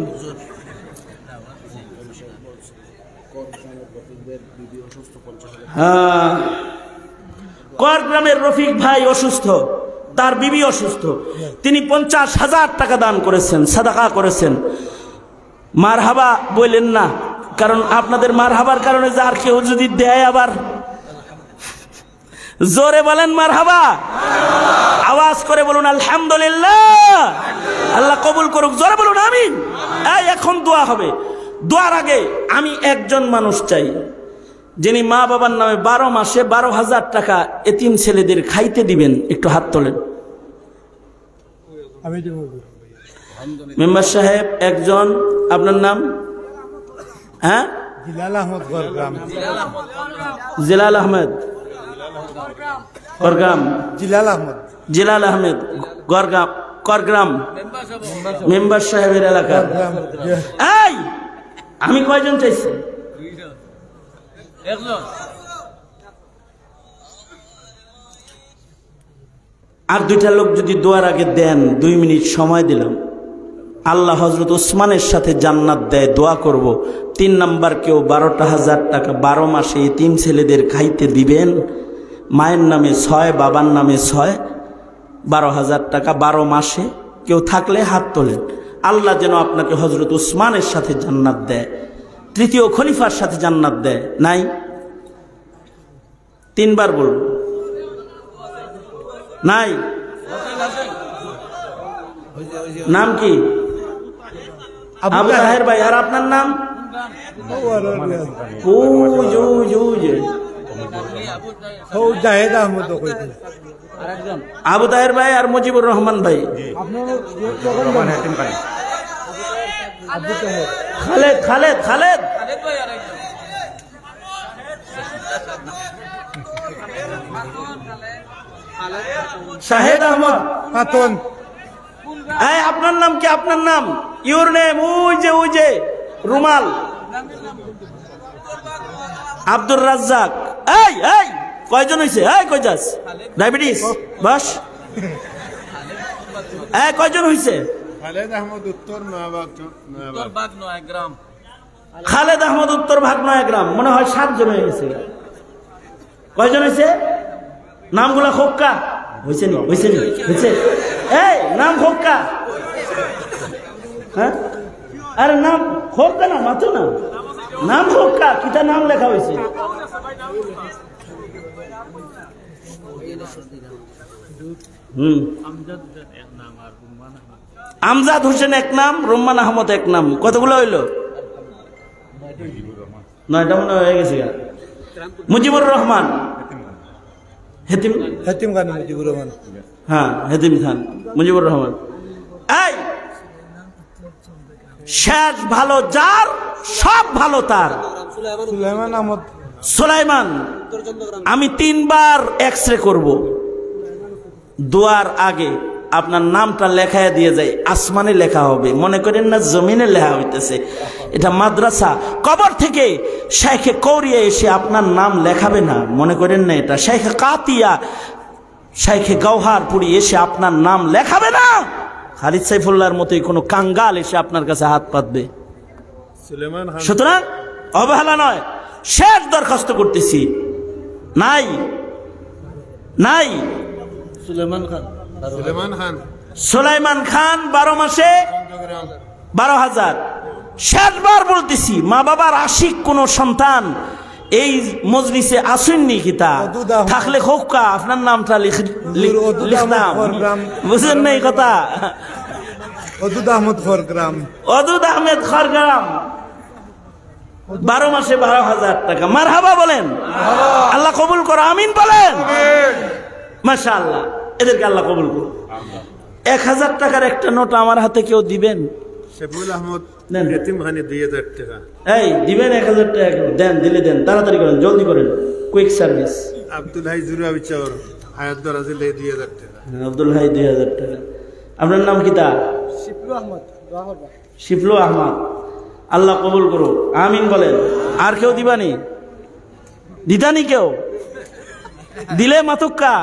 হ্যাঁ, করগ্রামের রফিক ভাই অসুস্থ, তার বিবি অসুস্থ, তিনি 50,000 টাকা দান করেছেন, সাদাকা করেছেন। মারহাবা বললেন না, কারণ আপনাদের মারহাবার কারণে যে আর কেউ যদি দেয়, আবার জোরে বলেন মারহাবা, আওয়াজ করে বলুন আলহামদুলিল্লাহ। আল্লাহ কবুল করুক, জোরে বলুন আমিন। এখন দোয়া হবে। দোয়ার আগে আমি একজন মানুষ চাই, যিনি মা বাবার নামে 12 মাসে 12,000 টাকা এতিম ছেলেদের খাইতে দিবেন। একটু হাত তোলেন। মেম্বার সাহেব একজন, আপনার নাম? হ্যাঁ, জিলাল আহমদ গরগ্রাম। জিলাল আহমদ গরগ্রাম, জিলাল আহমদ, জিলাল আহমেদ গরগ্রাম, করগ্রাম মেম্বার সাহেবের এলাকা। এই আমি কয়জন চাইছি? আর দুইটা লোক যদি দোয়ার আগে দেন, 2 মিনিট সময় দিলাম, আল্লাহ হযরত ওসমানের সাথে জান্নাত দেয়, দোয়া করব। 3 নাম্বার, কেউ 12,000 টাকা 12 মাসে এতিম ছেলেদের খাইতে দিবেন, মায়ের নামে 6, বাবার নামে 6, 12,000 টাকা 12 মাসে। কেউ থাকলে হাত তোলেন। আল্লাহ যেন আপনাকে হযরত ওসমানের সাথে জান্নাত দেয়, 3য় খলিফার সাথে জান্নাত দেয়। নাই? 3 বার বলুন। নাই? নাম কি? আবু তাহের ভাই। আর আপনার নাম? আবু তাহের ভাই আর মুজিবুর রহমান ভাই। খালেদ খালেদ খালেদ শাহেদ আহমদ খাতুন। এই আপনার নাম কি? আপনার নাম? Your name? ওই যে রুমাল। আব্দুর রাজ্জাক। এই এই কয়জন হইছে? এই কই যাস? ডায়াবেটিস বাস। এই কয়জন হইছে? খালেদ আহমদ উত্তর নয়াবাগ গ্রাম। খালেদ আহমদ উত্তর ভাগ 9 গ্রাম। মনে হয় 7 জন হয়ে গেছে। কয়জন হইছে? নামগুলা খোক্কা হইছে নি? হইছে নি? হইছে? এই নাম খোক্কা। হ্যাঁ, আরে নাম খোক্কা না, মাতো না, নাম খোক্কা। কিটা নাম লেখা হয়েছে? আমজাদ হোসেন 1 নাম, রুম্মান আহমদ 1 নাম। কতগুলো হইল? 9টা মনে হয়ে গেছে। মুজিবুর রহমান, হেতিম খান মুজিবুর রহমান। হ্যাঁ, হেতিম খান মুজিবুর রহমান। এই শেষ ভালো যার, সব ভালো তার। সুলাইমান আহমদ। সুলাইমান। আমি 3 বার এক্সরে করব। দোয়ার আগে আপনার নামটা লেখায় দিয়ে যায়, আসমানে লেখা হবে। মনে করেন না জমিনে লেখা হইতেছে। এটা মাদ্রাসা। কবর থেকে শেখে কৌরিয়া এসে আপনার নাম লেখাবে না, মনে করেন না। এটা শেখে কাতিয়া, শেখে গওহারপুরি এসে আপনার নাম লেখাবে না। খালিদ সাইফুল্লাহর মতোই কোনো কাঙ্গাল এসে আপনার কাছে হাত পাতবে। সুতরাং অবহেলা নয়, শেষ দরখাস্ত করতেছি। নাই নাই? সুলাইমান খান। সুলাইমান খান 12 মাসে 12,000। শেষবার বলতেছি, মা বাবার আশিক কোন সন্তান এই মজলিসে আসেননি কি? তা থাকলে খোকা আপনার নামটা লিখতাম। বুঝলেন না এই কথা? অদুদ আহমেদ খড়গ্রাম। অদুদ আহমেদ খড়গ্রাম 12 মাসে 12,000 টাকা। মারহাবা বলেন। আল্লাহ কবুল করো। আমিন বলেন। মাশাআল্লাহ, এদেরকে আল্লাহ কবুল করো। 1000 টাকার একটা নোট আমার হাতে কেউ দিবেন? শেফুল আহমদ এতিমখানে 2000 টাকা। এই দিবেন 1000 টাকা দেন, দিলে দেন, তাড়াতাড়ি করেন, জলদি করেন, কুইক সার্ভিস। আব্দুল হাই জুরাবি চর হায়াত দরাজিল 2000 টাকা। আব্দুল হাই 2000 টাকা। আপনার নাম কি? তা শিফলু আহমদ। শিফলু আহমদ। আল্লাহ কবুল করো। আমিন বলেন। আর কেউ দিবানি? দিতানি কেউ? দিলে মাতুক্কা।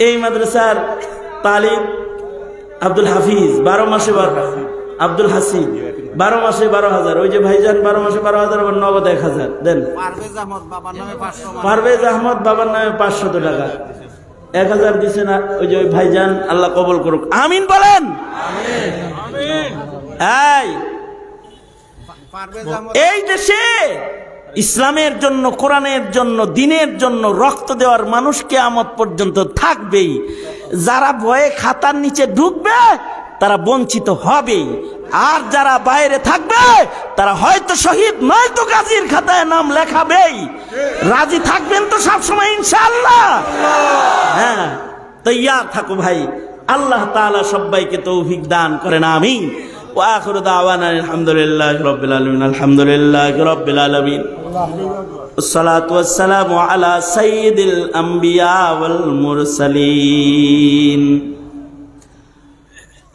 এই মাদ্রাসার তালিব আব্দুল হাফিজ 12 মাসে 12, আব্দুল হাসিব 12 মাসে 12,000। ওই যে ভাইজান 12 মাসে 12,000, আবার নগদ 1000 দেন। পারভেজ আহমদ বাবার নামে 500। পারভেজ আহমদ বাবার নামে 500 টাকা। 1000 দিছে না ওই যে ওই ভাইজান। আল্লাহ কবুল করুক। আমিন বলেন। এই দেশে ইসলামের জন্য, কোরআনের জন্য, দ্বীনের জন্য রক্ত দেওয়ার মানুষ কিয়ামত পর্যন্ত থাকবেই। যারা ভয়ে খাতার নিচে ঢুকবে তারা বঞ্চিত হবেই, আর যারা বাইরে থাকবে তারা হয়তো শহীদ নয়তো গাজীর খাতায় নাম লেখাবেই। রাজি থাকবেন তো সবসময় ইনশাআল্লাহ? হ্যাঁ, তৈয়ার থাকো ভাই। আল্লাহ তাআলা সবাইকে তৌফিক দান করেন। আমিন। ওয়া আখিরু দাওয়ানা আলহামদুলিল্লাহি রাব্বিল আলামিন। আলহামদুলিল্লাহি রাব্বিল আলামিন। আসসালাতু ওয়াসসালামু আলা সাইয়্যিদিল আমবিয়া ওয়াল মুরসালিন।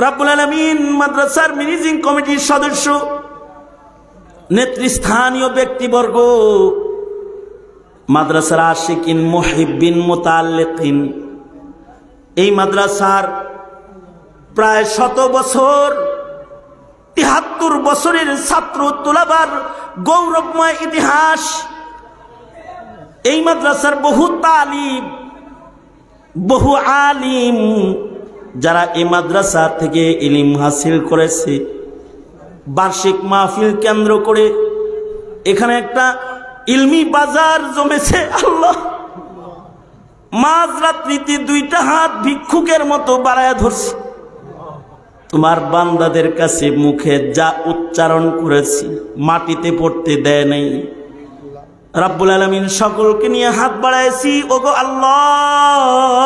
রব্বুল আলামিন মাদ্রাসার ম্যানেজিং কমিটির সদস্য নেতৃস্থানীয় ব্যক্তিবর্গ, মাদ্রাসার আশিকিন, মুহিব্বিন, মুতাআল্লিকিন, এই মাদ্রাসার প্রায় 100 বছর 73 বছরের ছাত্র তোলাবার গৌরবময় ইতিহাস। এই মাদ্রাসার বহু তালিব, বহু আলিম যারা এই মাদ্রাসা থেকে ইলম হাসিল করেছে, বার্ষিক মাহফিল কেন্দ্র করে এখানে একটা ইলমি বাজার জমেছে। আল্লাহ, মাঝরাত্রিতে 2টা হাত ভিক্ষুকের মতো বাড়ায়া ধরছে। তোমার বান্দাদের কাছে মুখে যা উচ্চারণ করেছি মাটিতে পড়তে দেয় নাই। রাব্বুল আলামিন সকলকে নিয়ে হাত বাড়াইছি, ওগো আল্লাহ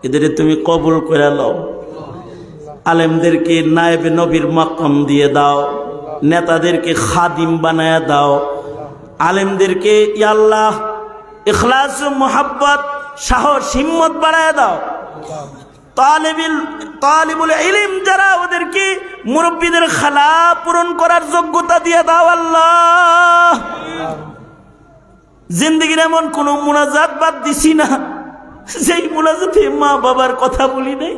এদের তুমি কবুল করে নাও। আলেমদেরকে নায়েবে নবীর মাকাম দিয়ে দাও, নেতাদেরকে খাদিম বানায়া দাও, আলেমদেরকে ইয়া আল্লাহ ইখলাস ও মুহাব্বত, সাহস, হিম্মত বাড়ায়া দাও। তালিবুল ইলম যারা, ওদেরকে মুরব্বীদের খালা পূরণ করার যোগ্যতা দিয়ে দাও আল্লাহ। জিন্দেগির এমন কোন মুনাজাত বাদ দিছি না যেই মুনাজাতে মা বাবার কথা বলি নাই।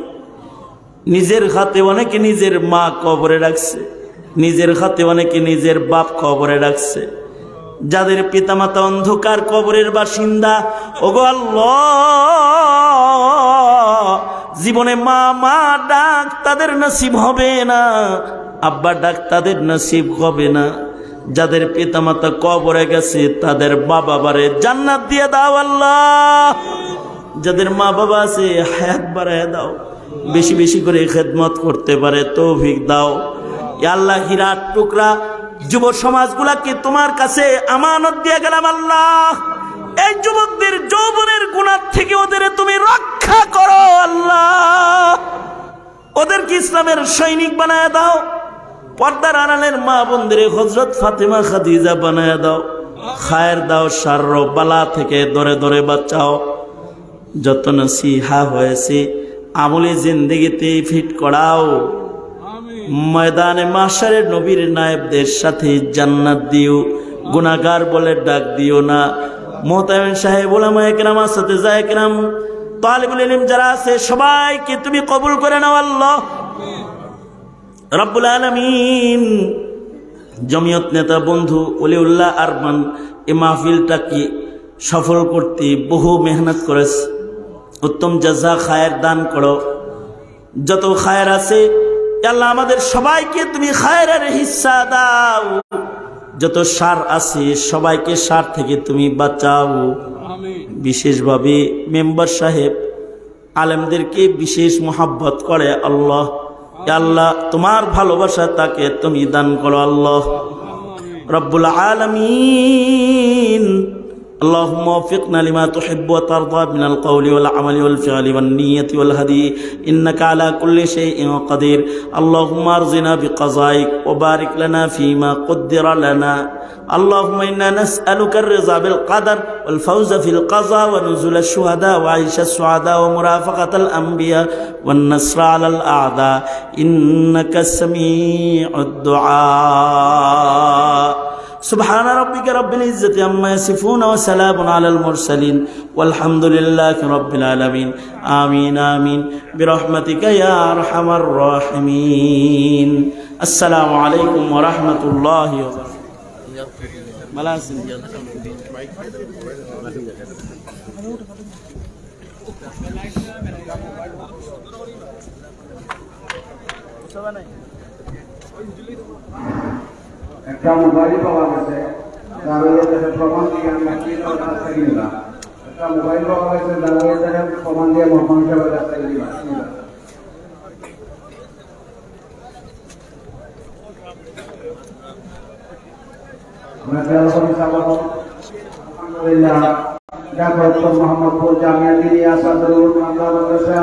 নিজের হাতে অনেকে নিজের মা কবরে রাখছে, নিজের হাতে অনেকে নিজের বাপ কবরে রাখছে। যাদের পিতামাতা অন্ধকার কবরের বাসিন্দা, ওগো আল্লাহ জীবনে মা ডাক তাদের নসিব হবে না, আব্বা ডাক তাদের নসিব হবে না। যাদের পিতামাতা কবরে গেছে তাদের বাবা বারে জান্নাত দিয়ে দাও আল্লাহ। যাদের মা বাবা আছে হায়াত বাড়ায় দাও, বেশি বেশি করে খেদমত করতে পারে তৌফিক দাও। ইয়া আল্লাহ, হীরার টুকরা যুব সমাজগুলাকে তোমার কাছে আমানত দিয়ে গেলাম আল্লাহ। এই যুবকদের যৌবনের গুনাহ থেকে ওদের তুমি রক্ষা করো আল্লাহ। ওদেরকে ইসলামের সৈনিক বানায় দাও। পর্দার আড়ালের মা বোনদের হযরত ফাতেমা খাদিজা বানায় দাও। খায়ের দাও, শারর বালা থেকে দরে দরে বাঁচাও। যত নসিহা হয়েছে আমলে জিন্দেগিতে ফিট করাও। ময়দানে মাশারে নবীর নায়েবদের সাথে জান্নাত দিও। গুনাহগার বলে ডাক দিও না। মুহতামিম সাহেব, উলামায়ে কেরাম, আসসাতিজায়ে কেরাম, তালিবুল ইলম যারা আছে সবাইকে তুমি কবুল করে নাও আল্লাহ রাব্বুল আলামিন। জমিয়ত নেতা বন্ধু ওলিউল্লাহ আরমান এই মাহফিলটাকে সফল করতে বহু মেহনত করেছে। উত্তম জাযা খায়ের দান করো। যত খায়ের আছে আল্লাহ আমাদের সবাইকে তুমি খায়েরের হিস্সা দাও। যত শার আছে সবাইকে শার থেকে তুমি বাঁচাও। বিশেষভাবে মেম্বার সাহেব আলেমদেরকে বিশেষ মোহাব্বত করে আল্লাহ। আল্লাহ তোমার ভালোবাসা তাকে তুমি দান করো আল্লাহ রব্বুল আলামিন। اللهم وفقنا لما تحب وترضى من القول والعمل والفعل والنية والهدي إنك على كل شيء قدير. اللهم ارزقنا بقضائك وبارك لنا فيما قدر لنا. اللهم إنا نسألك الرضا بالقدر والفوز في القضاء ونزول الشهداء وعيش السعداء ومرافقة الأنبياء والنصر على الأعداء إنك سميع الدعاء. سبحان ربك رب العزة عما يصفون وسلام على المرسلين والحمد لله رب العالمين. آمين آمين برحمتك يا أرحم الراحمين. السلام عليكم ورحمة الله وبركاته. একটা মোবাইল পাওয়া গেছে, প্রমাণ দিয়ে আমরা একটা মোবাইল পাওয়া গেছে, প্রমাণ দিয়ে মোহাম্মদ সাহেবের রাস্তায় দিবা। আলহামদুলিল্লাহ, মোহাম্মদপুর জামিয়া দিনিয়া সাদরুল মাদ্রাসা